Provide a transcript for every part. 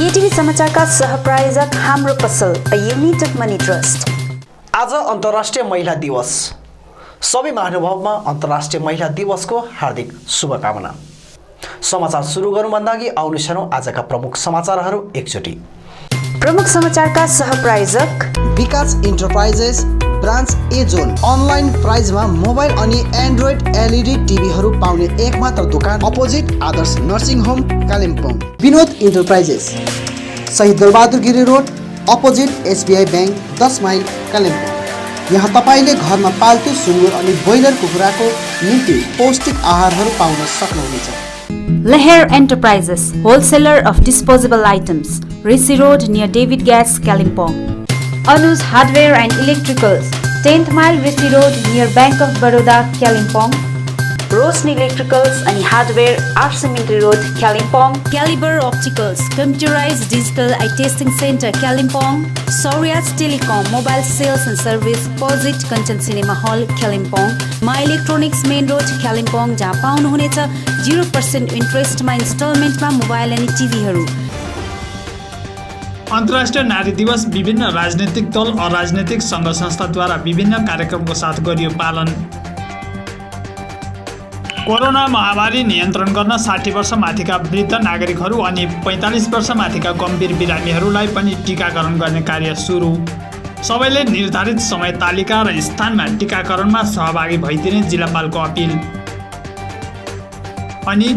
केटीभी समाचारका सहप्रायोजक हाम्रो पसल अ युनाइटेड मनी ट्रस्ट। आज अन्तर्राष्ट्रिय महिला दिवस। सबै महानुभावमा अन्तर्राष्ट्रिय महिला दिवसको हार्दिक शुभकामना। समाचार सुरु गर्नुभन्दा अघि आउनु छौं आजका प्रमुख समाचारहरू एकचोटि। प्रमुख समाचारका सहप्रायोजक Vikas enterprises branch A zone. Online प्राइजमा मोबाइल अनि एन्ड्रोइड एलईडी टिभीहरू पाउने एकमात्र दोकान, opposite Adarsh nursing home Kalimpong. Vinod enterprises, Shahid Dalbahadur Giri road, opposite SBI bank, 10 mile Kalimpong. यहाँ तपाईले घरमा पाल्तु सुँगुर अनि ब्रोइलर कुखुराको निम्ति पौष्टिक आहारहरू पाउन सक्नुहुनेछ। Laher enterprises, wholesaler of disposable items, Rishi road near David gas Kalimpong. Anuj hardware and electricals, 10th mile Rishi road near bank of Baroda Kalimpong. Roshni electricals अनि hardware, 8 cemetery road Kalimpong. Calibre opticals, computerised digital eye testing centre Kalimpong. सौर्याज telecom, mobile sales and service, opposite Kanchan cinema hall Kalimpong. मा electronics main road Kalimpong, जहाँ पाउनुहुनेछ 0% इन्ट्रेस्टमा इन्स्टलमेन्टमा mobile अनि टिभीहरू। अन्तर्राष्ट्रिय नारी दिवस विभिन्न राजनीतिक दल और राजनीतिक संघ संस्थाद्वारा विभिन्न कार्यक्रमको साथ गरियो पालन। कोरोना महामारी नियन्त्रण गर्न 60 वर्ष माथिका वृद्ध नागरिकहरू अनि 45 वर्ष माथिका गम्भीर बिरामीहरूलाई पनि टीकाकरण गर्ने कार्य सुरु। सबैले निर्धारित समय तालिका र स्थानमा टीकाकरणमा सहभागी भइदिने जिल्लापालको अपिल। अनि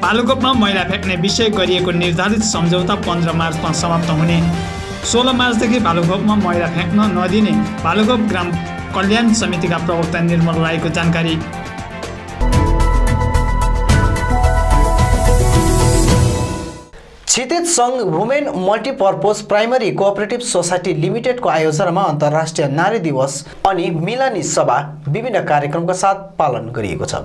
भालुखोपमा मैला फ्याँक्ने विषय गरिएको निर्धारित सम्झौता 15 मार्चमा समाप्त हुने। 16 मार्चदेखि भालुखोपमा मैला फ्याँक्न नदिने भालुखोप ग्राम कल्याण समितिका प्रवक्ता निर्मल राईको जानकारी। क्षितिज सङ्घ वुमेन मल्टिपर्पोज प्राइमरी कोअपरेटिभ सोसाइटी लिमिटेडको आयोजनामा अन्तर्राष्ट्रिय नारी दिवस अनि मिलनी सभा विभिन्न कार्यक्रमका साथ पालन गरिएको छ।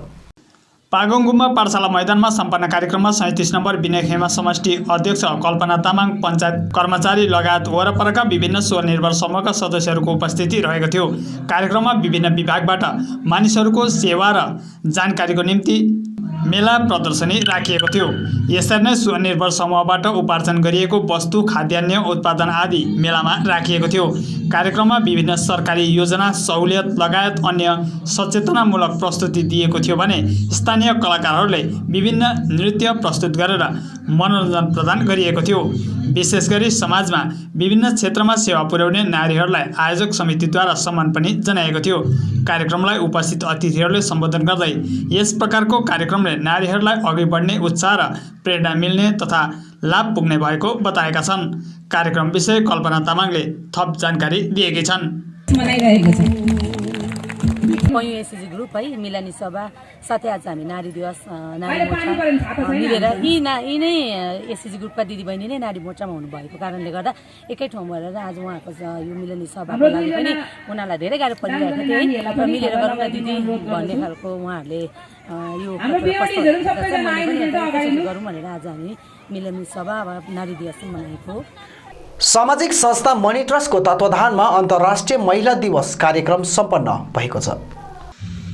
पागोङगुम्बा पाठशाला मैदानमा सम्पन्न कार्यक्रममा 37 नम्बर विनय खेमा समष्टि अध्यक्ष कल्पना तामाङ, पञ्चायत कर्मचारी लगायत वरपरका विभिन्न स्वनिर्भर समूहका सदस्यहरूको उपस्थिति रहेको थियो। कार्यक्रममा विभिन्न विभागबाट मानिसहरूको सेवा र जानकारीको निम्ति मेला प्रदर्शनी राखिएको थियो। यसरी नै स्वनिर्भर समूहबाट उपार्जन गरिएको वस्तु, खाद्यान्न उत्पादन आदि मेलामा राखिएको थियो। कार्यक्रममा विभिन्न सरकारी योजना, सहुलियत लगायत अन्य सचेतनामूलक प्रस्तुति दिएको थियो भने स्थानीय कलाकारहरूले विभिन्न नृत्य प्रस्तुत गरेर मनोरञ्जन प्रदान गरिएको थियो। विशेष गरी समाजमा विभिन्न क्षेत्रमा सेवा पुर्याउने नारीहरूलाई आयोजक समितिद्वारा सम्मान पनि जनाएको थियो। कार्यक्रमलाई उपस्थित अतिथिहरूले सम्बोधन गर्दै यस प्रकारको कार्यक्रमले नारीहरूलाई अघि बढ्ने उत्साह र प्रेरणा मिल्ने तथा लाभ पुग्ने भएको बताएका छन्। कार्यक्रम विषय कल्पना तामाङले थप जानकारी दिएकी छन्। एसएसजी ग्रुप है मिलनी सभा साथै आज हामी नारी दिवस नारी मोर्चा मिलेर यी नै एसएसजी ग्रुपका दिदीबहिनी नै नारी मोर्चामा हुनुभएको कारणले गर्दा एकै ठाउँ भएर आज उहाँको यो मिलनी सभाको लागि पनि उनीहरूलाई धेरै गाह्रो परिरहेको थियो है। र मिलेर गरौँ न दिदी भन्ने खालको उहाँहरूले यो गरौँ भनेर आज हामी मिलनी सभा नारी दिवस मनाएको। सामाजिक संस्था मनी ट्रस्टको तत्वावधानमा अन्तर्राष्ट्रिय महिला दिवस कार्यक्रम सम्पन्न भएको छ।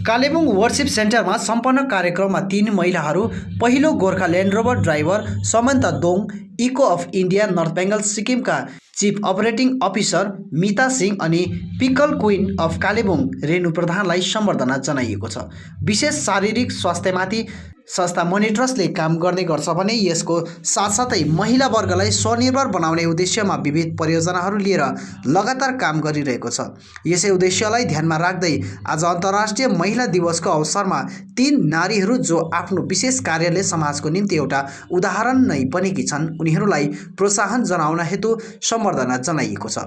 कालेबुङ वर्कसिप सेन्टरमा सम्पन्न कार्यक्रममा 3 महिलाहरू, पहिलो Gorkha land rover driver Samanta Dong, echo of India North Bengal सिक्किमका chief operating officer Mita Singh अनि pickle queen of Kalimpong Renu प्रधानलाई सम्बर्धना जनाइएको छ। विशेष शारीरिक स्वास्थ्यमाथि संस्था मनी ट्रस्टले काम गर्ने गर्छ भने यसको साथसाथै महिला वर्गलाई स्वनिर्भर बनाउने उद्देश्यमा विविध परियोजनाहरू लिएर लगातार काम गरिरहेको छ। यसै उद्देश्यलाई ध्यानमा राख्दै आज अन्तर्राष्ट्रिय महिला दिवसको अवसरमा 3 नारीहरू जो आफ्नो विशेष कार्यले समाजको निम्ति एउटा उदाहरण नै बनेकी छन्, उनीहरूलाई प्रोत्साहन जनाउन हेतु सम्बर्धना जनाइएको छ।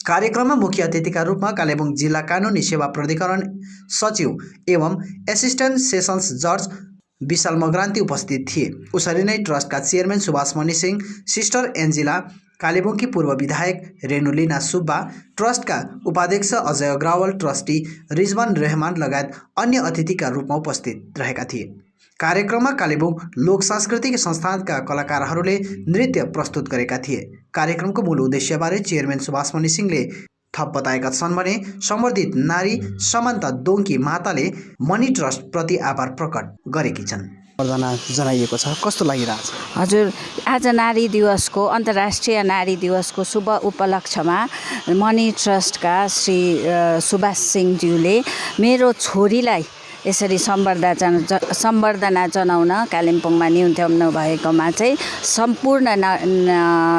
कार्यक्रममा मुख्य अतिथिका रूपमा कालेबुङ जिल्ला कानुनी सेवा प्राधिकरण सचिव एवं एसिस्टेन्ट सेसन्स जज विशाल मगरान्ती उपस्थित थिए। उसरी नै ट्रस्टका चेयरम्यान सुभाष मणि सिंह, सिस्टर एन्जिला, कालेबुङकी पूर्व विधायक रेणुलिना सुब्बा, ट्रस्टका उपाध्यक्ष अजय अग्रवाल, ट्रस्टी रिजवान रहमान लगायत अन्य अतिथिका रूपमा उपस्थित रहेका थिए। कार्यक्रममा कालेबुङ लोक सांस्कृतिक संस्थानका कलाकारहरूले नृत्य प्रस्तुत गरेका थिए। कार्यक्रमको मूल उद्देश्यबारे चेयरम्यान सुभाष मणि सिंहले थप बताएका छन् भने सम्बर्धित नारी समान्ता दोङकी माताले मनी ट्रस्ट प्रति आभार प्रकट गरेकी छन्। जनाइएको छ, कस्तो लागिरहेछ? हजुर, आज नारी दिवसको अन्तर्राष्ट्रिय नारी दिवसको शुभ उपलक्ष्यमा मनी ट्रस्टका श्री सुभाष सिंहज्यूले मेरो छोरीलाई यसरी सम्बर्धना जनाउन कालिम्पोङमा न्युन्थ्याउनु भएकोमा चाहिँ सम्पूर्ण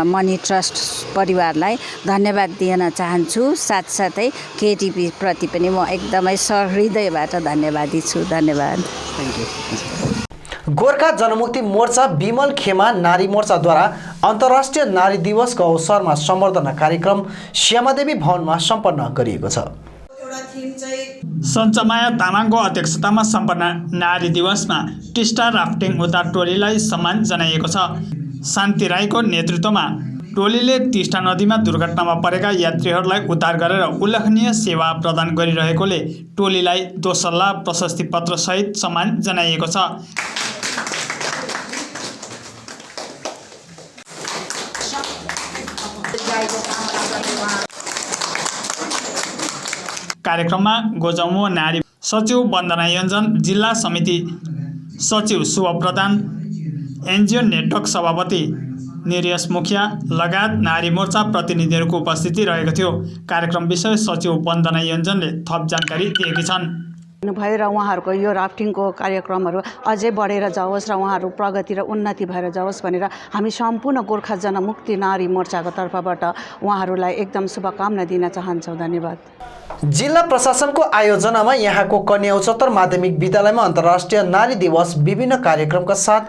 मनी ट्रस्ट परिवारलाई धन्यवाद दिन चाहन्छु। साथसाथै केटिपी प्रति पनि म एकदमै सहृदयबाट धन्यवादी छु। धन्यवाद। Thank you. गोर्खा जनमुक्ति मोर्चा विमल खेमा नारी मोर्चाद्वारा अन्तर्राष्ट्रिय नारी दिवसको अवसरमा सम्बर्धना कार्यक्रम श्यामादेवी भवनमा सम्पन्न गरिएको छ। सञ्चमाया तामाङको अध्यक्षतामा सम्पन्न नारी दिवसमा टिस्टा राफ्टिङ उद्धार टोलीलाई सम्मान जनाइएको छ। शान्ति राईको नेतृत्वमा टोलीले टिस्टा नदीमा दुर्घटनामा परेका यात्रीहरूलाई उद्धार गरेर उल्लेखनीय सेवा प्रदान गरिरहेकोले टोलीलाई दोसल्ला प्रशस्ति पत्र सहित सम्मान जनाइएको छ। कार्यक्रममा गोजौमो नारी सचिव वन्दना योञ्जन, जिल्ला समिति सचिव शुभ प्रधान, एनजिओ नेटवर्क सभापति निरियस मुखिया लगायत नारी मोर्चा प्रतिनिधिहरूको उपस्थिति रहेको थियो। कार्यक्रम विषय सचिव वन्दना योञ्जनले थप जानकारी दिएकी छन्। भएर उहाँहरूको यो राफ्टिङको कार्यक्रमहरू अझै बढेर जाओस् र उहाँहरू प्रगति र उन्नति भएर जाओस् भनेर हामी सम्पूर्ण गोर्खा जनमुक्ति नारी मोर्चाको तर्फबाट उहाँहरूलाई एकदम शुभकामना दिन चाहन्छौँ। धन्यवाद। जिल्ला प्रशासनको आयोजनामा यहाँको कन्या उच्चतर माध्यमिक विद्यालयमा अन्तर्राष्ट्रिय नारी दिवस विभिन्न कार्यक्रमका साथ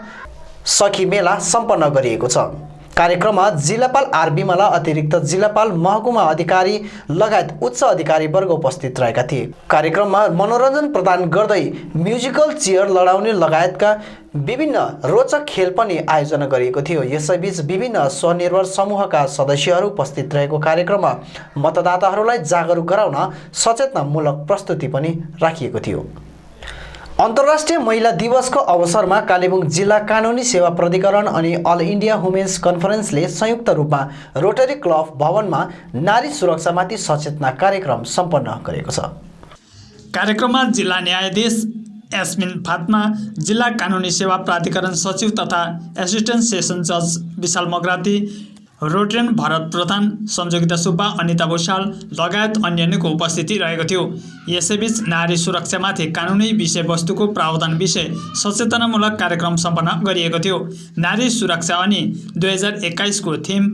सखी मेला सम्पन्न गरिएको छ। कार्यक्रममा जिल्लापाल आर विमला, अतिरिक्त जिल्लापाल, महकुमा अधिकारी लगायत उच्च अधिकारीवर्ग उपस्थित रहेका थिए। कार्यक्रममा मनोरञ्जन प्रदान गर्दै म्युजिकल चेयर लडाउने लगायतका विभिन्न रोचक खेल पनि आयोजना गरिएको थियो। यसैबीच विभिन्न स्वनिर्भर समूहका सदस्यहरू उपस्थित रहेको कार्यक्रममा मतदाताहरूलाई जागरुक गराउन सचेतनामूलक प्रस्तुति पनि राखिएको थियो। अन्तर्राष्ट्रिय महिला दिवसको अवसरमा कालेबुङ जिल्ला कानुनी सेवा प्राधिकरण अनि अल इन्डिया वुमेन्स कन्फरेन्सले संयुक्त रूपमा रोटरी क्लब भवनमा नारी सुरक्षामाथि सचेतना कार्यक्रम सम्पन्न गरेको छ। कार्यक्रममा जिल्ला न्यायाधीश यास्मिन फात्मा, जिल्ला कानुनी सेवा प्राधिकरण सचिव तथा एसिस्टेन्ट सेसन जज विशाल मगराती, रोटेरियन भरत प्रधान, संयोगिता सुब्बा, अनिता भूषाल लगायत अन्यको उपस्थिति रहेको थियो। यसैबीच नारी सुरक्षामाथि कानुनी विषयवस्तुको प्रावधान विषय सचेतनामूलक कार्यक्रम सम्पन्न गरिएको थियो। नारी सुरक्षा अनि 2021 को थिम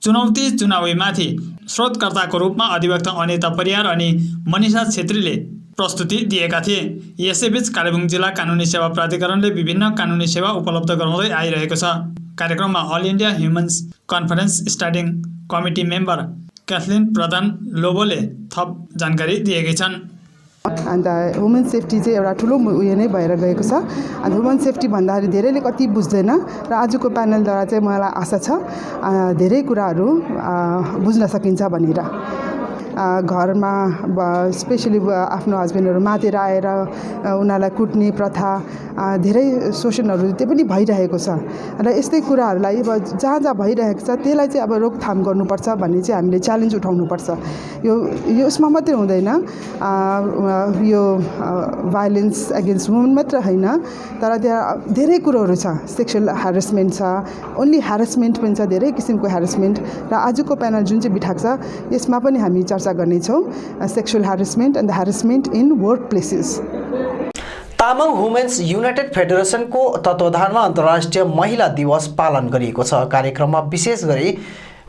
चुनौती चुनावीमाथि स्रोतकर्ताको रूपमा अधिवक्ता अनिता परियार अनि मनिषा छेत्रीले प्रस्तुति दिएका थिए। यसैबीच कालेबुङ जिल्ला कानुनी सेवा प्राधिकरणले विभिन्न कानुनी सेवा उपलब्ध गराउँदै आइरहेको छ। कार्यक्रममा all India humans conference standing committee member Kathleen Pradhan लोबोले थप जानकारी दिएकी छन्। अन्त वुमेन सेफ्टी चाहिँ एउटा ठुलो उयो नै भएर गएको छ। अन्त वुमेन सेफ्टी भन्दाखेरि धेरैले कति बुझ्दैन र आजको प्यानलद्वारा चाहिँ मलाई आशा छ धेरै कुराहरू बुझ्न सकिन्छ भनेर। घरमा स्पेसली आफ्नो हस्बेन्डहरू मातेर आएर उनीहरूलाई कुट्ने प्रथा, धेरै शोषणहरू त्यो पनि भइरहेको छ र यस्तै कुराहरूलाई अब जहाँ जहाँ भइरहेको छ त्यसलाई चाहिँ अब रोकथाम गर्नुपर्छ भन्ने चाहिँ हामीले च्यालेन्ज उठाउनुपर्छ। यो उसमा मात्रै हुँदैन, यो भाइलेन्स एगेन्स्ट वुमेन मात्र होइन तर त्यहाँ धेरै कुरोहरू छ। सेक्सुअल ह्यारेसमेन्ट छ, ओन्ली ह्यारेसमेन्ट पनि छ, धेरै किसिमको ह्यारेसमेन्ट। र आजको प्यानल जुन चाहिँ बिठाएको छ यसमा पनि हामी चर्चा गर्नेछौँ sexual harassment and harassment in work places. Tamang women's united फेडरेसनको तत्त्वावधानमा अन्तर्राष्ट्रिय महिला दिवस पालन गरिएको छ। कार्यक्रममा विशेष गरी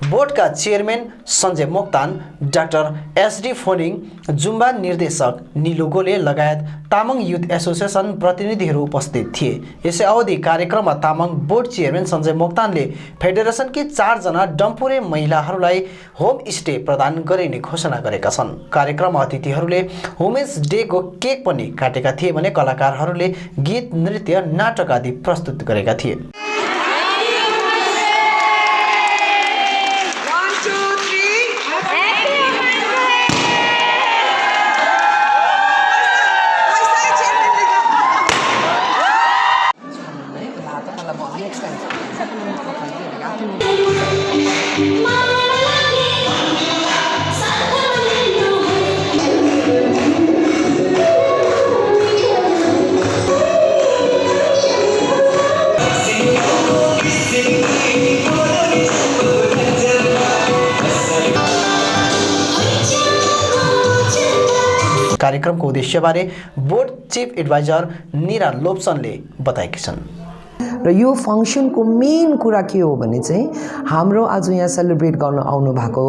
बोर्डका chairman Sanjay Moktan, doctor SD Foning, zumba निर्देशक निलु गोले लगायत तामाङ युथ एसोसिएसन प्रतिनिधिहरू उपस्थित थिए। यसै अवधि कार्यक्रममा तामाङ बोर्ड चेयरम्यान सञ्जय मोक्तानले फेडरेसनकी 4 जना डम्पुरे महिलाहरूलाई होम स्टे प्रदान गरिने घोषणा गरेका छन्। कार्यक्रममा अतिथिहरूले वुमेन्स डेको केक पनि काटेका थिए भने कलाकारहरूले गीत, नृत्य, नाटक आदि प्रस्तुत गरेका थिए। कार्यक्रमको उद्देश्यबारे बोर्ड चिफ एडभाइजर निरा लोप्सनले बताएकी छन्। र यो फङ्सनको मेन कुरा के हो भने चाहिँ हाम्रो आज यहाँ सेलिब्रेट गर्न आउनु भएको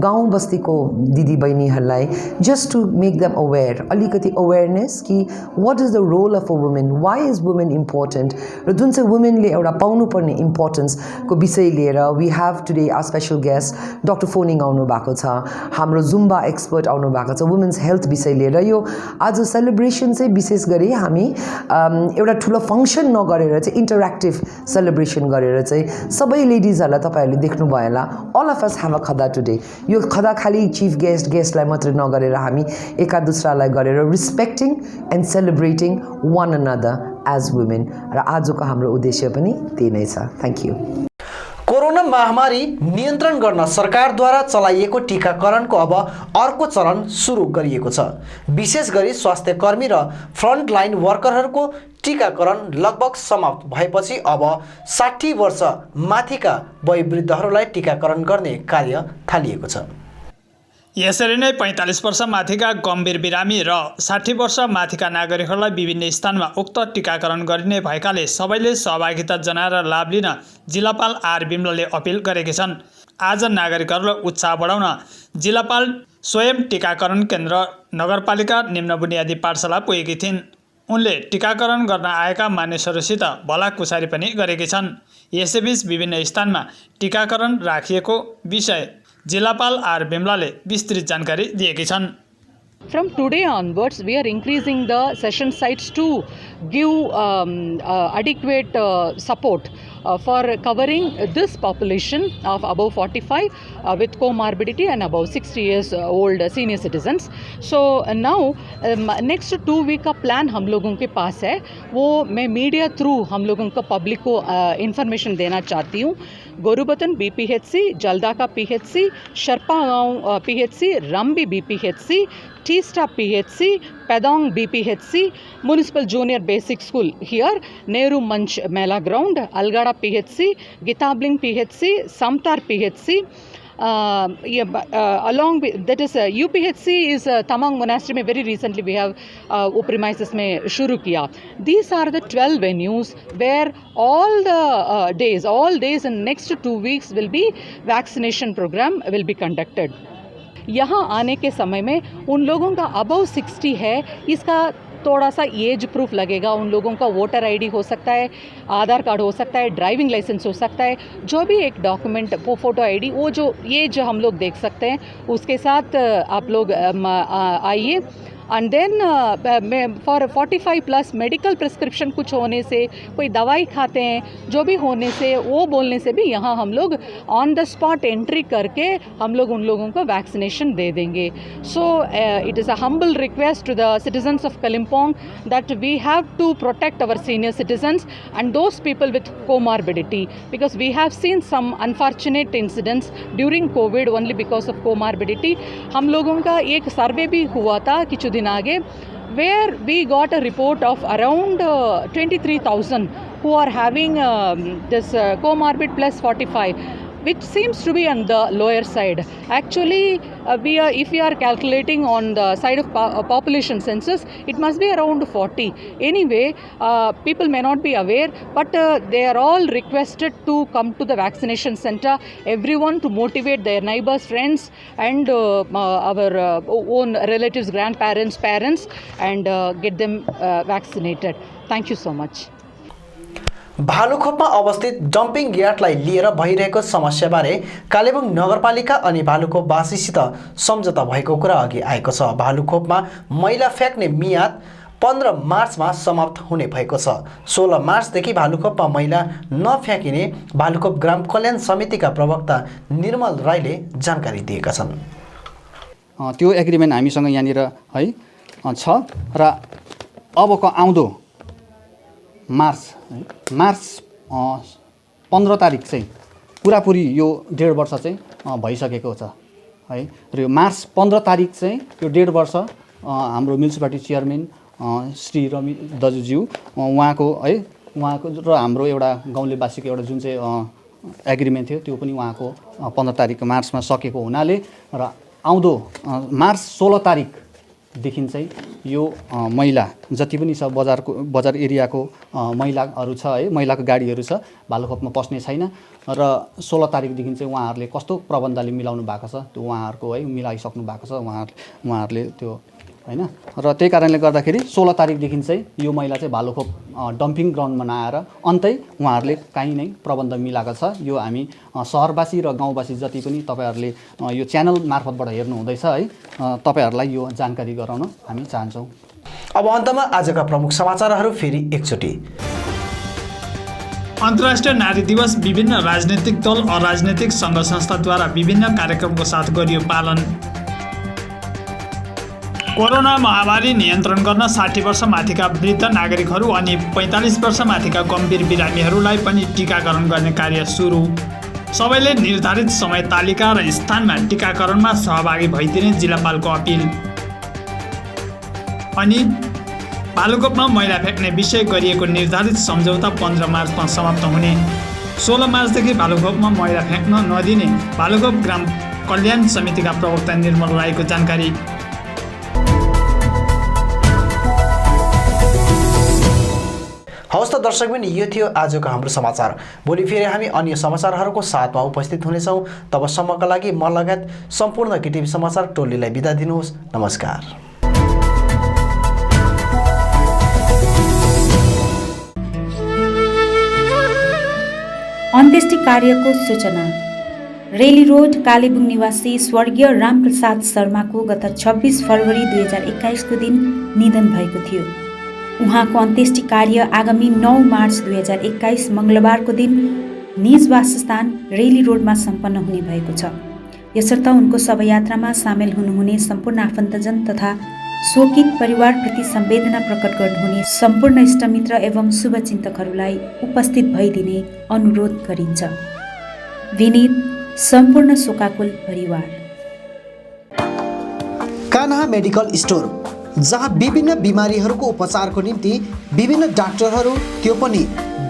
गाउँ बस्तीको दिदीबहिनीहरूलाई just to make them aware, अलिकति अवेरनेस कि what is the role of a women, why is women important, र जुन चाहिँ वुमेनले एउटा पाउनुपर्ने इम्पोर्टेन्सको विषय लिएर we have today our special guest doctor Foning आउनु भएको छ, हाम्रो जुम्बा एक्सपर्ट आउनु भएको छ वुमेन्स हेल्थ विषय लिएर। यो आज सेलिब्रेसन चाहिँ विशेष गरी हामी एउटा ठुलो फङ्सन नगरेर चाहिँ इन्टरेक्टिभ सेलिब्रेसन गरेर चाहिँ सबै लेडिजहरूलाई तपाईँहरूले देख्नुभयो होला, all of us have a खदा टुडे। यो खदा खालि चिफ गेस्टलाई मात्रै नगरेर हामी एका दुसरालाई गरेर respecting and celebrating one another as women, र आजको हाम्रो उद्देश्य पनि त्यही नै छ। Thank you. कोरोना महामारी नियन्त्रण गर्न सरकारद्वारा चलाइएको टीकाकरणको अब अर्को चरण सुरु गरिएको छ। विशेष गरी स्वास्थ्य कर्मी र फ्रन्टलाइन वर्करहरूको टीकाकरण लगभग समाप्त भएपछि अब 60 वर्ष माथिका वयोवृद्धहरूलाई टीकाकरण गर्ने कार्य थालिएको छ। यसरी नै 45 वर्ष माथिका गम्भीर बिरामी र 60 वर्ष माथिका नागरिकहरूलाई विभिन्न स्थानमा उक्त टीकाकरण गरिने भएकाले सबैले सहभागिता जनाएर लाभ लिन जिल्लापाल आर बिमलले अपिल गरेकी छन्। आज नागरिकहरूलाई उत्साह बढाउन जिल्लापाल स्वयं टीकाकरण केन्द्र नगरपालिका निम्न बुनियादी पाठशाला पुगेकी थिइन्। उनले टीकाकरण गर्न आएका मानिसहरूसित भलाकुसारी पनि गरेकी छन्। यसैबीच विभिन्न स्थानमा टीकाकरण राखिएको विषय जिल्लापाल आर बिमलाले विस्तृत जानकारी दिएकी छन्। From today onwards, we are increasing the session sites to give adequate support for covering this population of above 45 with comorbidity and above 60 years old senior citizens. So now next 2 week का plan हम लोगों के pass है, वो मैं media through हम लोगों को पब्लिक को इंफॉर्मेशन देना चाहती हूँ। गोरुबतन BPHC, जल्दा का PHC, शर्पा गाँव PHC, रम्बी BPHC, Teesta PHC, Padong BPHC, Municipal Junior Basic School here, Nehru Manch Mela Ground, Algada PHC, Gitabling PHC, Samtar PHC. Along with that is UPHC is Tamang Monastery में very recently we have premises में शुरू किया. These are the 12 venues where all days in next 2 weeks will be vaccination program will be conducted. यहाँ आने के समय में उन लोगों का अबव 60 है, इसका थोड़ा सा एज प्रूफ लगेगा। उन लोगों का वोटर आईडी हो सकता है, आधार कार्ड हो सकता है, ड्राइविंग लाइसेंस हो सकता है, जो भी एक डॉक्यूमेंट वो फ़ोटो आईडी वो जो ये जो हम लोग देख सकते हैं उसके साथ आप लोग आइए। And then for 45 plus medical prescription कुछ होने से, कोई दवाई खाते हैं, जो भी होने से वो बोलने से भी यहाँ हम लोग ऑन द स्पॉट एंट्री करके हम लोग उन लोगों को वैक्सीनेशन दे देंगे। So it is a humble request to the citizens of Kalimpong that we have to protect our senior citizens and those people with comorbidity, because we have seen some unfortunate incidents during COVID only because of comorbidity. हम लोगों का एक survey भी हुआ था कुछ दिन आगे, where we got a report of around 23,000 who are having this comorbid plus 45, which seems to be on the lower side. Actually, if we are calculating on the side of population census, it must be around 40. Anyway, people may not be aware, but they are all requested to come to the vaccination center. Everyone to motivate their neighbors, friends, and our own relatives, grandparents, parents, and get them vaccinated. Thank you so much. भालुखोपमा अवस्थित dumping यार्डलाई लिएर भइरहेको समस्याबारे कालेबुङ नगरपालिका अनि भालुखोपवासीसित सम्झौता भएको कुरा अघि आएको छ। भालुखोपमा मैला फ्याँक्ने मियाद 15 मार्चमा समाप्त हुने भएको छ। 16 मार्चदेखि भालुखोपमा मैला नफ्याँकिने भालुखोप ग्राम कल्याण समितिका प्रवक्ता निर्मल राईले जानकारी दिएका छन्। त्यो एग्रिमेन्ट हामीसँग यहाँनिर है छ र अबको आउँदो मार्च 15 तारिक चाहिँ पुरापुरी यो 1.5 वर्ष चाहिँ भइसकेको छ है। र यो मार्च 15 तारिक चाहिँ यो 1.5 वर्ष हाम्रो म्युनिसिपालिटी चेयरम्यान श्री रवि दाजुज्यू उहाँको र हाम्रो एउटा गाउँलेवासीको एउटा जुन चाहिँ एग्रिमेन्ट थियो त्यो पनि उहाँको 15 तारिक मार्चमा सकेको हुनाले र आउँदो मार्च 16 तारिक देखि चाहिँ यो महिला जति पनि छ बजार एरियाको महिलाहरू छ है, महिलाको गाडीहरू छ, भालुखोपमा पस्ने छैन र 16 तारिकदेखि चाहिँ उहाँहरूले कस्तो प्रबन्धले मिलाउनु भएको छ त्यो उहाँहरूको है मिलाइसक्नु भएको छ उहाँहरूले त्यो हैन। र त्यही कारणले गर्दाखेरि 16 तारिकदेखि चाहिँ यो महिला चाहिँ भालुखोप डम्पिङ ग्राउन्डमा नआएर अन्तै उहाँहरूले काहीँ नै प्रबन्ध मिलाएको छ। यो हामी सहरवासी र गाउँवासी जति पनि तपाईँहरूले यो च्यानल मार्फतबाट हेर्नु हुँदैछ है, तपाईँहरूलाई यो जानकारी गराउन हामी चाहन्छौँ। अब अन्तमा आजका प्रमुख समाचारहरू फेरि एकचोटि। अन्तर्राष्ट्रिय नारी दिवस विभिन्न राजनीतिक दल अराजनैतिक सङ्घ संस्थाद्वारा विभिन्न कार्यक्रमको साथ गरियो पालन। कोरोना महामारी नियन्त्रण गर्न 60 वर्ष माथिका वृद्ध नागरिकहरू अनि 45 वर्ष माथिका गम्भीर बिरामीहरूलाई पनि टीकाकरण गर्ने कार्य सुरु। सबैले निर्धारित समय तालिका र स्थानमा टीकाकरणमा सहभागी भइदिने जिल्लापालको अपिल। अनि भालुखोपमा मैला फ्याँक्ने विषय गरिएको निर्धारित सम्झौता 15 मार्चमा समाप्त हुने। 16 मार्चदेखि भालुखोपमा मैला फ्याँक्न नदिने भालुखोप ग्राम कल्याण समितिका प्रवक्ता निर्मल राईको जानकारी। हवस् त दर्शकबिन, यो थियो आजको हाम्रो समाचार। भोलि फेरि हामी अन्य समाचारहरूको साथमा उपस्थित हुनेछौँ। तबसम्मका लागि म लगायत सम्पूर्ण केटिभी समाचार टोलीलाई बिदा दिनुहोस्। नमस्कार। अन्त्येष्टि कार्यको सूचना। रेली रोड कालेबुङ निवासी स्वर्गीय रामप्रसाद शर्माको गत 26 फरवरी 2021 को दिन निधन भएको थियो। उहाँको अन्त्येष्टि कार्य आगामी 9 मार्च 2021 मङ्गलबारको दिन निज वासस्थान रेली रोडमा सम्पन्न हुने भएको छ। यसर्थ उनको शवयात्रामा सामेल हुनुहुने सम्पूर्ण आफन्तजन तथा शोकित परिवारप्रति संवेदना प्रकट गर्नुहुने सम्पूर्ण इष्टमित्र एवं शुभचिन्तकहरूलाई उपस्थित भइदिने अनुरोध गरिन्छ। विनीत सम्पूर्ण शोकाकुल परिवार। कान्हा मेडिकल स्टोर, जहाँ विभिन्न बिमारीहरूको उपचारको निम्ति विभिन्न डाक्टरहरू त्यो पनि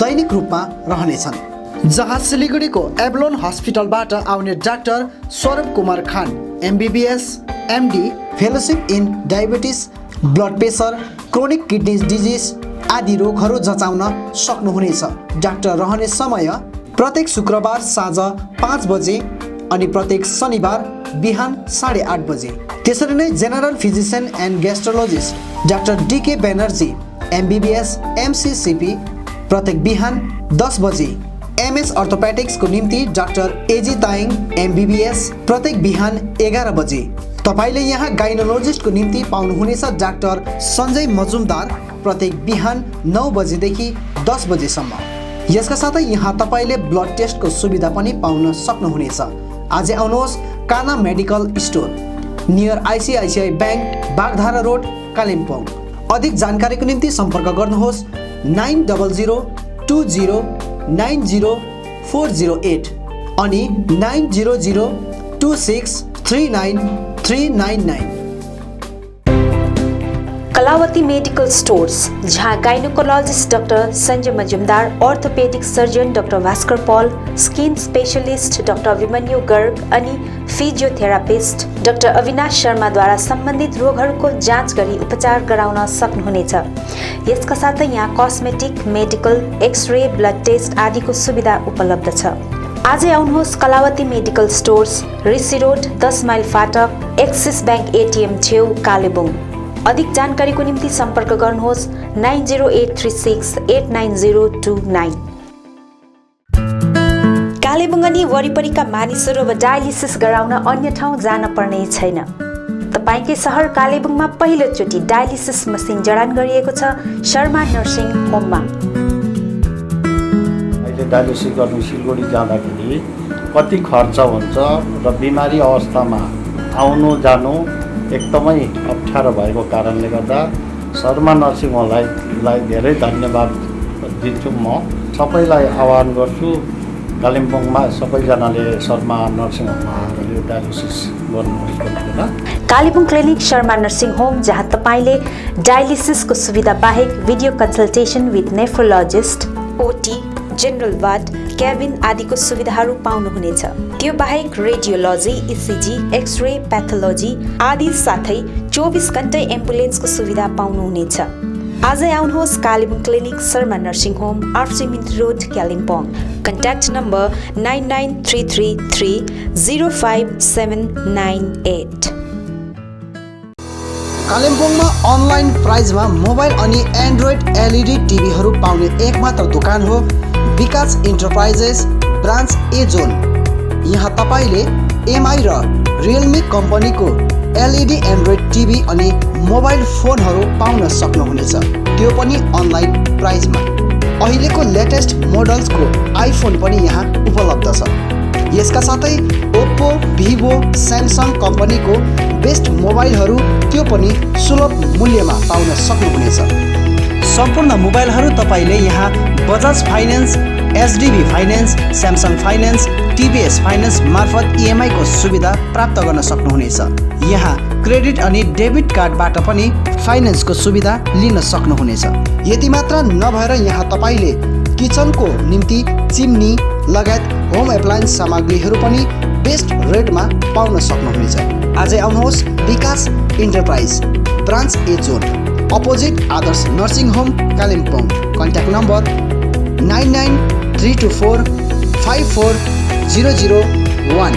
दैनिक रूपमा रहनेछन्। जहाँ सिलिगुडीको एभलोन हस्पिटलबाट आउने डाक्टर स्वरूप कुमार खान MBBS MD, fellowship in diabetes, blood pressure, chronic kidney disease आदि रोगहरू जचाउन सक्नुहुनेछ। डाक्टर रहने समय प्रत्येक शुक्रबार साँझ 5 बजे अनि प्रत्येक शनिबार बिहान 8:30 बजे। त्यसरी नै general physician and gastrologist doctor DK Banerjee MBBS MCCP प्रत्येक बिहान 10 बजे। MS अर्थोपेटिक्सको निम्ति डाक्टर AG ताइङ MBBS प्रत्येक बिहान 11 बजे। तपाईले यहाँ गाइनोलोजिस्टको निम्ति पाउनुहुनेछ डाक्टर सञ्जय मजुमदार प्रत्येक बिहान 9 बजेदेखि 10 बजेसम्म। यसका साथै यहाँ तपाईले ब्लड टेस्टको सुविधा पनि पाउन सक्नुहुनेछ। आज आउनुहोस् Kanha medical store, near ICICI bank, Bagdhara road, Kalimpong. अधिक जानकारीको निम्ति सम्पर्क गर्नुहोस् 900 20 90 408 अनि 900 26 39 399। कलावती मेडिकल स्टोर्स, जहाँ gynaecologist doctor Sanjay Majumdar, orthopaedic surgeon doctor Bhaskar Paul, skin specialist doctor Abhimanyu Garg अनि फिजियोथेरापिस्ट डॉक्टर अविनाश शर्माद्वारा सम्बन्धित रोगहरूको जाँच गरी उपचार गराउन सक्नुहुनेछ। यसका साथै यहाँ cosmetic, medical, x-ray, blood test आदिको सुविधा उपलब्ध छ। आजै आउनुहोस् Kalawati medical stores, Rishi road, 10 mile फाटक, एक्सिस ब्याङ्क ATM छेउ, कालेबुङ। अधिक जानकारीको निम्ति सम्पर्क गर्नुहोस् 90836 89029। कालेबुङ अनि वरिपरिका मानिसहरू अब डायलिसिस गराउन अन्य ठाउँ जान पर्ने छैन। तपाईकै सहर कालेबुङमा पहिलोचोटि डायलिसिस मसिन जडान गरिएको छ शर्मा नर्सिङ होममा। अहिले डायलिसिस गर्नु सिलगढी जाँदाखेरि कति खर्च हुन्छ र बिमारी अवस्थामा आउनु जानु एकदमै अप्ठ्यारो भएको कारणले गर्दा शर्मा नर्सिङ होमलाई धेरै धन्यवाद दिन्छु। म सबैलाई आह्वान गर्छु कालिम्पोङमा सबैजनाले शर्मा नर्सिङ होममा आएर यो डायलिसिस गर्नुहोस् भनेर। Kalimpong clinic Sharma nursing home, जहाँ तपाईले डायलिसिसको सुविधा बाहेक video consultation with nephrologist, OT, general ward, cabin आदिको सुविधाहरू पाउनुहुनेछ। त्यो बाहेक रेडियोलोजी, इसिजी, एक्सरे, प्याथोलोजी आदि साथै 24 घण्टै एम्बुलेन्सको सुविधा पाउनुहुनेछ। आजै आउनुहोस् Kalebung clinic Sharma nursing home, RC Mintri road, Kalimpong. Contact number 9933305798। कालिम्पोङमा अनलाइन प्राइजमा मोबाइल अनि एन्ड्रोइड एलइडी टिभीहरू पाउने एकमात्र दोकान हो विकास इन्टरप्राइजेस ब्रान्च ए जोन। यहाँ तपाईँले एमआई र रियलमी कम्पनीको एलइडी एन्ड्रोइड टिभी अनि मोबाइल फोनहरू पाउन सक्नुहुनेछ, त्यो पनि अनलाइन प्राइजमा। अहिलेको लेटेस्ट मोडल्सको आइफोन पनि यहाँ उपलब्ध छ। यसका साथै ओप्पो, भिभो, स्यामसङ कम्पनीको बेस्ट मोबाइलहरू त्यो पनि सुलभ मूल्यमा पाउन सक्नुहुनेछ। सम्पूर्ण मोबाइलहरू तपाईँले यहाँ Bajaj finance, HDB finance, Samsung finance, TVS finance मार्फत इएमआईको सुविधा प्राप्त गर्न सक्नुहुनेछ। यहाँ क्रेडिट अनि डेबिट कार्डबाट पनि फाइनेन्सको सुविधा लिन सक्नुहुनेछ। यति मात्र नभएर यहाँ तपाईँले किचनको निम्ति चिम्नी लगायत होम एप्लायन्स सामग्रीहरू पनि बेस्ट रेटमा पाउन सक्नुहुनेछ। आजै आउनुहोस् Vikas enterprise branch A zone, opposite Adarsh nursing home, Kalimpong. Contact number 9932454001,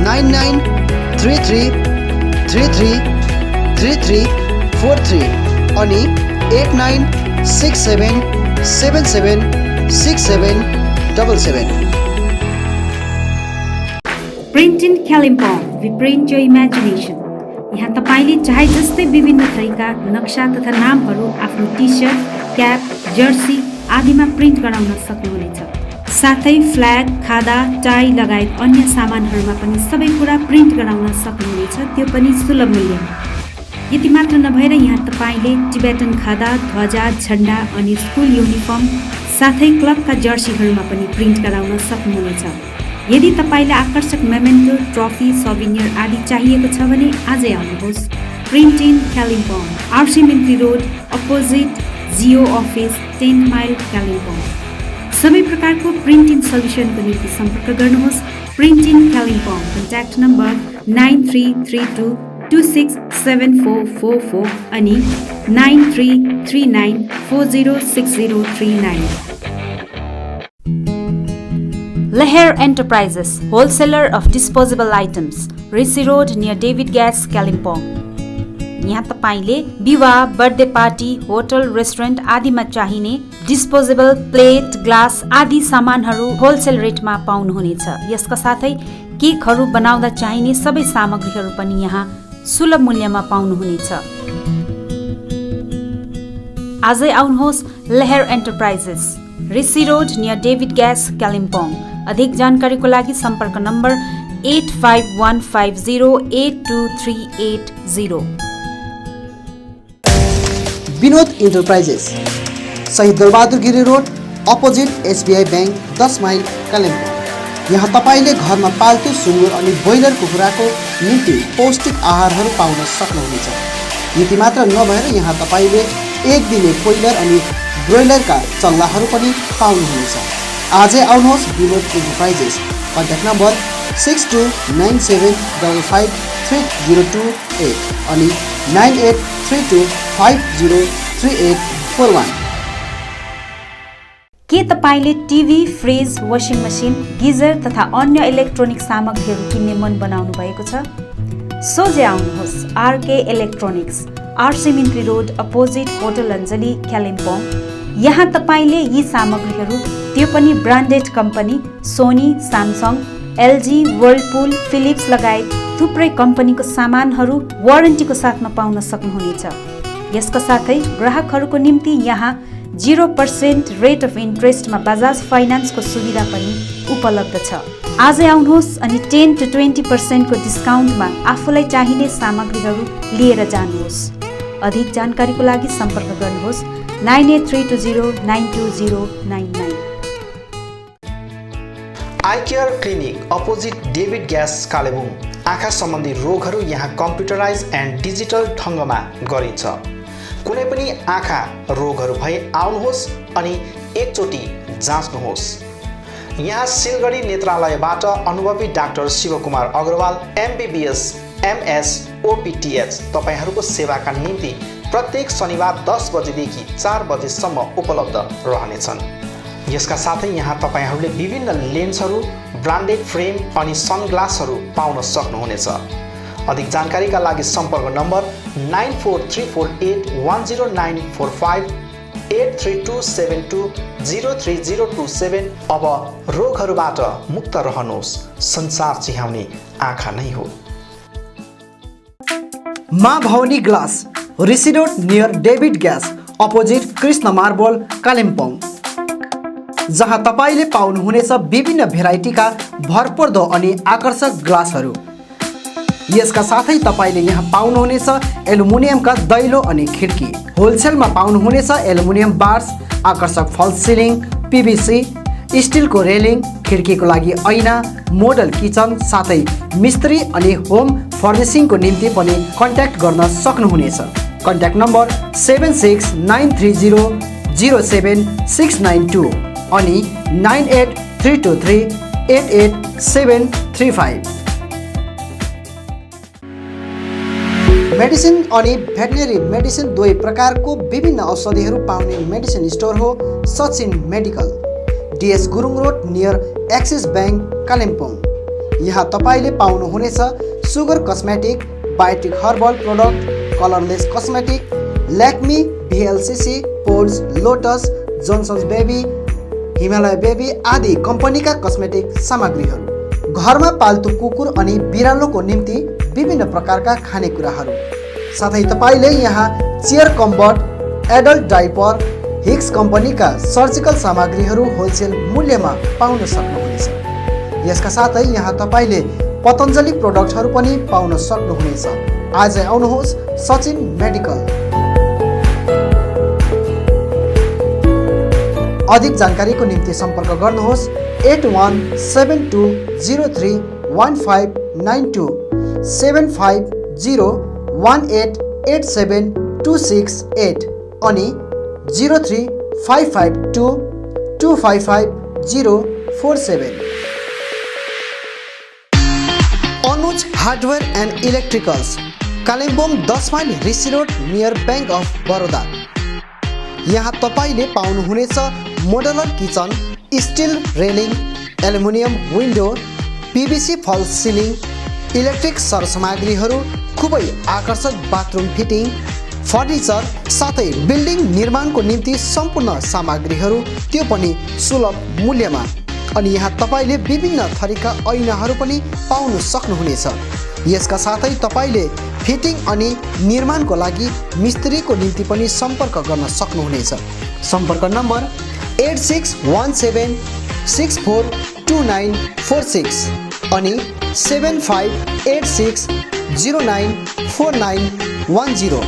9933333343 अनि 8967776777। Print in Kalimpong, we print your imagination. यहाँ तपाईँले चाहे जस्तै विभिन्न थरीका नक्सा तथा नामहरू आफ्नो टी सर्ट, क्याप, जर्सी आदिमा प्रिन्ट गराउन सक्नुहुनेछ। साथै फ्ल्याग, खादा, टाई लगायत अन्य सामानहरूमा पनि सबै कुरा प्रिन्ट गराउन सक्नुहुनेछ, त्यो पनि सुलभ मूल्यमा। यति मात्र नभएर यहाँ तपाईँले टिबेटन खादा, ध्वजा, झन्डा अनि स्कुल युनिफर्म साथै क्लबका जर्सीहरूमा पनि प्रिन्ट गराउन सक्नुहुनेछ। यदि तपाईँलाई आकर्षक मेमेन्टो, ट्रफी, सौभिनियर आदि चाहिएको छ भने आजै आउनुहोस् print in Kalimpong, RC Mintri road, opposite Jio office, 10 mile, Kalimpong. सबै प्रकारको प्रिन्टिङ सल्युसनको निम्ति सम्पर्क गर्नुहोस् print in Kalimpong. Contact number 9332267444 अनि 9339406039। Leher Enterprises, wholesaler of disposable items, Rishi Road near David Gas, Kalimpong. यहाँ तपाईले विवाह, बर्थडे पार्टी, होटल, रेस्टुरेन्ट आदिमा चाहिने डिस्पोजेबल प्लेट, ग्लास आदि सामानहरू होलसेल रेटमा पाउनुहुनेछ। यसका साथै केकहरू बनाउँदा चाहिने सबै सामग्रीहरू पनि यहाँ सुलभ मूल्यमा पाउनुहुनेछ। आजै आउनुहोस् Laher enterprises, Rishi road near David gas, Kalimpong. अधिक जानकारीको लागि सम्पर्क number 8515082380। Vinod enterprises, Shahid Darbahadur Giri road, opposite SBI bank, 10 mile, Kalimpong. यहाँ तपाईँले घरमा पाल्तु सुँगुर अनि ब्रोइलर कुखुराको निम्ति पौष्टिक आहारहरू पाउन सक्नुहुनेछ। यति मात्र नभएर यहाँ तपाईँले एक दिने कोइलर अनि ब्रोइलरका चल्लाहरू पनि पाउनुहुनेछ। आजै आउनुहोस् विनोद इन्टरप्राइजेस। कन्ट्याक्ट नम्बर 6297553028 अनि 9832503841। के तपाईले TV, fridge, washing machine, geyser तथा अन्य इलेक्ट्रोनिक सामग्रीहरू किन्ने मन बनाउनु भएको छ? सोझै आउनुहोस् RK electronics, RC Mintri road, opposite hotel Anjali, Kalimpong. यहाँ तपाईँले यी सामग्रीहरू, त्यो पनि branded company Sony, Samsung, LG, Whirlpool, Philips लगायत थुप्रै कम्पनीको सामानहरू वारेन्टीको साथमा पाउन सक्नुहुनेछ। यसका साथै ग्राहकहरूको निम्ति यहाँ 0% रेट अफ इन्ट्रेस्टमा बजाज फाइनेन्सको सुविधा पनि उपलब्ध छ। आजै आउनुहोस् अनि 10 to 20% को डिस्काउन्टमा आफूलाई चाहिने सामग्रीहरू लिएर जानुहोस्। अधिक जानकारीको लागि सम्पर्क गर्नुहोस् 9832092099। I care clinic, opposite David gas, Kalimpong. आँखा सम्बन्धी रोगहरू यहाँ कम्प्युटराइज एन्ड डिजिटल ढङ्गमा गरिन्छ। कुनै पनि आँखा रोगहरू भए आउनुहोस् अनि एकचोटि जाँच्नुहोस्। यहाँ सिलगढी नेत्रालयबाट अनुभवी doctor Shivkumar Agarwal MBBS MS OPTH तपाईहरूको सेवाका निम्ति प्रत्येक शनिबार 10 बजेदेखि 4 बजेसम्म उपलब्ध रहनेछन्। यसका साथै यहाँ तपाईहरूले विभिन्न लेन्सहरू, ब्रान्डेड फ्रेम अनि सनग्लासहरू पाउन सक्नुहुनेछ। अधिक जानकारीका लागि सम्पर्क नम्बर 9434810945 83272030027। अब रोगहरूबाट मुक्त रहनुहोस्, संसार चिहाउने आँखा नै हो। Maa Bhavani glass, Rishi road near David gas, opposite Krishna marble, Kalimpong, जहाँ तपाईँले पाउनुहुनेछ विभिन्न भेराइटीका भरपर्दो अनि आकर्षक ग्लासहरू। यसका साथै तपाईँले यहाँ पाउनुहुनेछ एल्युमिनियमका दैलो अनि खिड्की। होलसेलमा पाउनुहुनेछ एल्युमिनियम बार्स, आकर्षक फल्स सिलिङ, PVC, स्टिलको रेलिङ, खिड्कीको लागि ऐना, मोडल किचन, साथै मिस्त्री अनि होम फर्निसिङको निम्ति पनि कन्ट्याक्ट गर्न सक्नुहुनेछ। कन्ट्याक्ट नम्बर 7693007692 अनि 9832388735। मेडिसिन अनि भेटनेरी मेडिसिन दुवै प्रकारको विभिन्न औषधिहरू पाउने मेडिसिन स्टोर हो Sachin medical, DS Gurung road near Axis bank, Kalimpong. यहाँ तपाईँले पाउनुहुनेछ sugar cosmetic, Biotique herbal product, colourless cosmetic, Lakme, VLCC, पोर्स, Lotus, Johnson's baby, Himalaya baby आदि कम्पनीका कस्मेटिक सामग्रीहरू। घरमा पाल्तु कुकुर अनि बिरालोको निम्ति विभिन्न प्रकारका खानेकुराहरू, साथै तपाईँले यहाँ चेयर कम्बर्ट, एडल्ट डाइपर, हिक्स कम्पनीका सर्जिकल सामग्रीहरू होलसेल मूल्यमा पाउन सक्नुहुनेछ। यसका साथै यहाँ तपाईँले पतञ्जली प्रोडक्टहरू पनि पाउन सक्नुहुनेछ। आजै आउनुहोस् सचिन मेडिकल। अधिक जानकारीको निम्ति सम्पर्क गर्नुहोस् 8172031592 7501887268 अनि 03552255047। Anuj hardware and electricals, Kalimpong 10 mile Rishi road near bank of Baroda. यहाँ तपाईँले पाउनुहुनेछ modular kitchen, steel railing, aluminium window, PVC false ceiling, electric सरसामग्रीहरू, खुबै आकर्षक बाथरुम फिटिङ, फर्निचर, साथै बिल्डिङ निर्माणको निम्ति सम्पूर्ण सामग्रीहरू, त्यो पनि सुलभ मूल्यमा। अनि यहाँ तपाईँले विभिन्न थरीका ऐनाहरू पनि पाउन सक्नुहुनेछ। यसका साथै तपाईँले फिटिङ अनि निर्माणको लागि मिस्त्रीको निम्ति पनि सम्पर्क गर्न सक्नुहुनेछ। सम्पर्क नम्बर 8617642946 अनि 7586094910।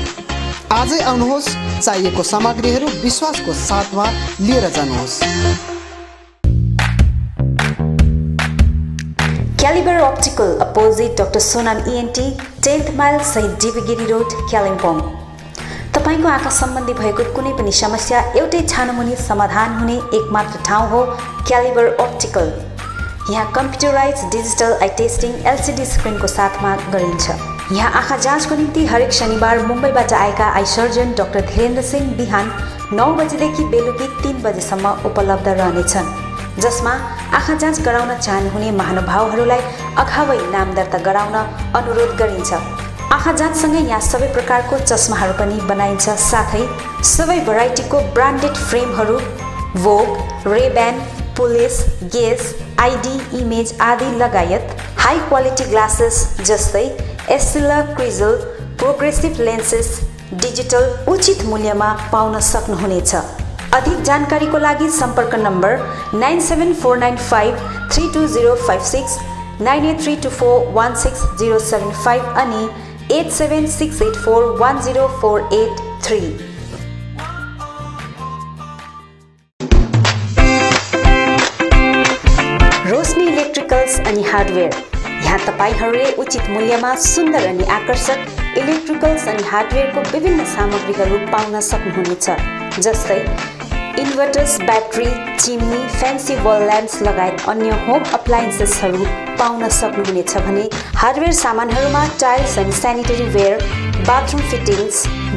आजै आउनुहोस्, चाहिएको सामग्रीहरू विश्वासको साथमा लिएर जानुहोस्। Calibre optical, opposite doctor Sonam ENT, 10th mile सहित डिबीगिरी रोड, कालिम्पोङ। तपाईँको आँखा सम्बन्धी भएको कुनै पनि समस्या एउटै छानोमुनि समाधान हुने एकमात्र ठाउँ हो क्यालिबर अप्टिकल। यहाँ computerise digital eye testing LCD स्क्रिनको साथमा गरिन्छ। यहाँ आँखा जाँचको निम्ति हरेक शनिबार मुम्बईबाट आएका eye surgeon doctor Dhirendra Singh बिहान 9 बजेदेखि बेलुकी 3 बजेसम्म उपलब्ध रहनेछन्, जसमा आँखा जाँच गराउन चाहनुहुने महानुभावहरूलाई अगावै नाम दर्ता गराउन अनुरोध गरिन्छ। आँखा जाँचसँगै यहाँ सबै प्रकारको चस्माहरू पनि बनाइन्छ, साथै सबै भेराइटीको ब्रान्डेड फ्रेमहरू, भोग, रेब्यान, पुलिस, गेस, ID, इमेज आदि लगायत हाई क्वालिटी ग्लासेस जस्तै एस्सिला, क्रिजल, प्रोग्रेसिभ लेन्सेस, डिजिटल उचित मूल्यमा पाउन सक्नुहुनेछ। अधिक जानकारीको लागि सम्पर्क नम्बर 9749532056, 9832416075 अनि 8768410483। रोशनी इलेक्ट्रिकल्स अनि हार्डवेयर, यहाँ तपाईहरूले उचित मूल्यमा सुन्दर अनि आकर्षक इलेक्ट्रिकल्स अनि हार्डवेयरको विभिन्न सामग्रीहरू पाउन सक्नुहुनेछ, जस्तै inverters, battery, chimney, fancy wall lamps लगायत अन्य होम अप्लायन्सेसहरू पाउन सक्नुहुनेछ भने हार्डवेयर सामानहरूमा tiles and sanitary ware, bathroom fittings,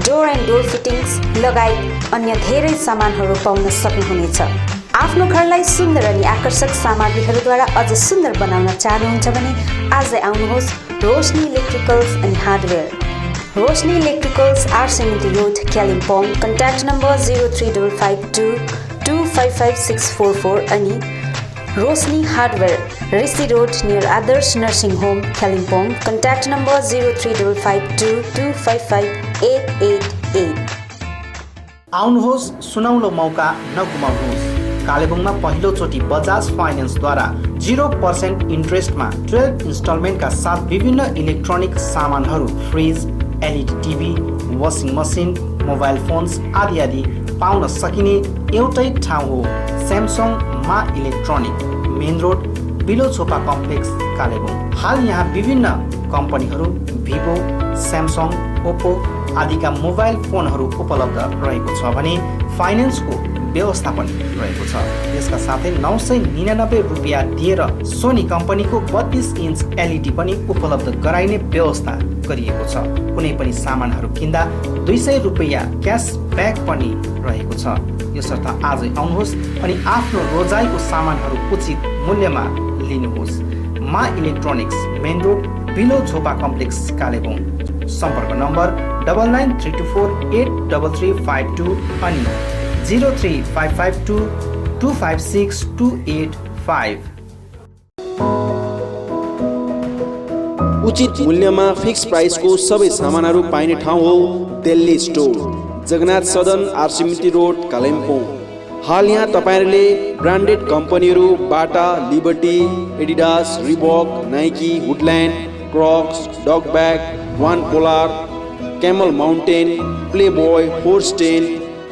door and door fittings लगायत अन्य धेरै सामानहरू पाउन सक्नुहुनेछ। आफ्नो घरलाई सुन्दर अनि आकर्षक सामग्रीहरूद्वारा अझ सुन्दर बनाउन चाहनुहुन्छ भने आजै आउनुहोस् Roshni electricals and hardware. Roshni electricals, R70 road, Kalimpong. Contact number 03552 255644 अनि Roshni hardware, Rishi road near Adarsh nursing home, Kalimpong. Contact number 03552 255888। आउनुहोस्, सुनौलो मौका नगुमाउनुहोस्। कालेबुङमा पहिलोचोटि बजाज फाइनेन्सद्वारा 0% इन्ट्रेस्टमा 12 इन्स्टलमेन्टका साथ विभिन्न इलेक्ट्रोनिक सामानहरू, fridge, LED TV, washing machine, mobile phones आदि आदि पाउन सकिने एउटै ठाउँ हो स्यामसङ मा इलेक्ट्रोनिक, मेन रोड, बिलो छोपा कम्प्लेक्स, कालेबुङ। हाल यहाँ विभिन्न कम्पनीहरू भिभो, स्यामसङ, ओप्पो आदिका मोबाइल फोनहरू उपलब्ध रहेको छ भने फाइनेन्सको व्यवस्था पनि रहेको छ। यसका साथै 999 रुपियाँ दिएर सोनी कम्पनीको 32 इन्च एलइडी पनि उपलब्ध गराइने व्यवस्था गरिएको छ। कुनै पनि सामानहरू किन्दा 200 रुपियाँ क्यासब्याक पनि रहेको छ। यसर्थ आजै आउनुहोस् अनि आफ्नो रोजाइको सामानहरू उचित मूल्यमा लिनुहोस्। मा इलेक्ट्रोनिक्स, मेन रोड, बिलो झोपा कम्प्लेक्स, कालेबुङ। सम्पर्क नम्बर 9932483352 अनि 03552 256 285। उचित मूल्यमा फिक्स प्राइसको सबै सामानहरू पाइने ठाउँ हो दिल्ली स्टोर, जगन्नाथ सदन, R70 रोड, कालिम्पोङ। हाल यहाँ तपाईहरुले ब्रान्डेड कम्पनीहरू Bata, Liberty, Adidas, Reebok, Nike, Woodland, Crocs, dog bag, One Polar, Camel Mountain, Playboy, होर्स्टेन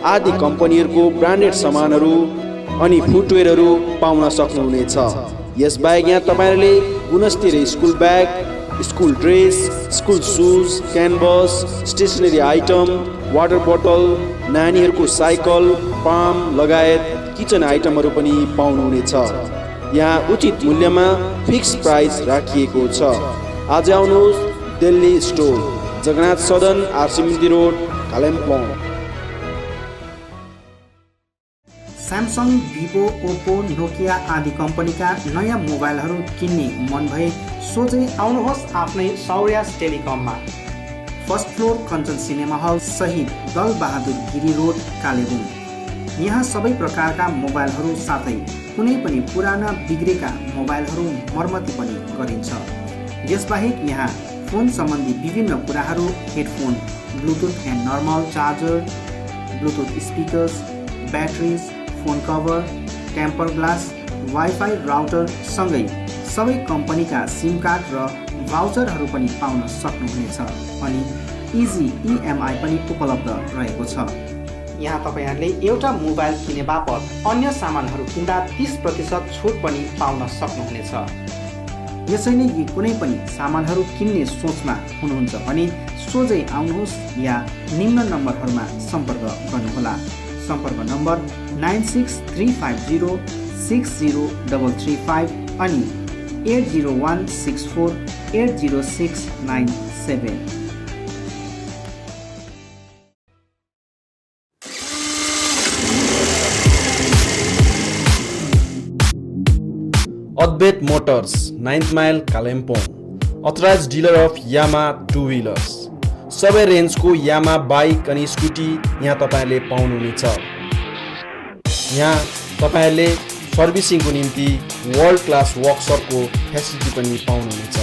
आदि कम्पनीहरूको ब्रान्डेड सामानहरू अनि फुटवेयरहरू पाउन सक्नुहुनेछ। यसबाहेक यहाँ तपाईहरुले गुणस्तरीय school bag, school dress, school shoes, canvas, stationery item, water बोतल, नानीहरूको साइकल, पाम लगायत किचन आइटमहरू पनि पाउनुहुनेछ। यहाँ उचित मूल्यमा फिक्स प्राइस राखिएको छ। आज आउनुहोस् दिल्ली स्टोर, जगन्नाथ सदन, R70 road, Kalimpong. Samsung, Vivo, Oppo, Nokia आदि कम्पनीका नयाँ मोबाइलहरू किन्ने मन भए सोझै आउनुहोस् आफ्नै सौर्यास टेलिकममा। First floor, Kanchan cinema hall सहित दल बहादुर गिरी रोड, कालेबुङ। यहाँ सबै प्रकारका मोबाइलहरू साथै कुनै पनि पुराना बिग्रेका मोबाइलहरू मर्मती पनि गरिन्छ। यसबाहेक यहाँ फोन सम्बन्धी विभिन्न कुराहरू, headphone, Bluetooth and normal charger, Bluetooth speakers, batteries, phone cover, temper glass, Wi-Fi router सँगै सबै कम्पनीका सिम कार्ड र भाउचरहरू पनि पाउन सक्नुहुनेछ अनि इजी EMI पनि उपलब्ध रहेको छ। यहाँ तपाईहरुले एउटा मोबाइल किने बापत अन्य सामानहरू किन्दा 30% छुट पनि पाउन सक्नुहुनेछ। यसैले यी कुनै पनि सामानहरू किन्ने सोचमा हुनुहुन्छ भने सोझै आउनुहोस् या निम्न नम्बरहरूमा सम्पर्क गर्नुहोला। सम्पर्क नम्बर 96350 60335 अनि 80164 80697। Advaita Motors, 9th mile, Kalimpong. Authorised dealer of Yamaha two wheelers. सबै रेन्जको यामा बाइक अनि स्कुटी यहाँ तपाईहरुले पाउनुहुनेछ। यहाँ तपाईहरुले सर्भिसिङको निम्ति वर्ल्ड क्लास वर्कसपको फेसिलिटी पनि पाउनुहुनेछ।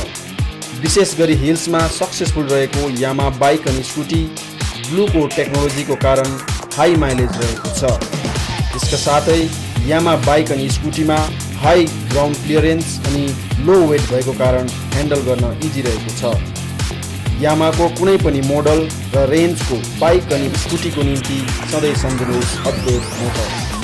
विशेष गरी हिल्समा सक्सेसफुल रहेको यामा बाइक अनि स्कुटी ब्लूको टेक्नोलोजीको कारण हाई माइलेज रहेको छ। यसका साथै यामा बाइक अनि स्कुटीमा हाई ग्राउन्ड क्लियरेन्स अनि लो वेट भएको कारण ह्यान्डल गर्न इजी रहेको छ। यामाको कुनै पनि मोडल र रेन्जको बाइक अनि स्कुटीको निम्ति सधैँ सम्झनुहोस् अद्वैत मोटर्स।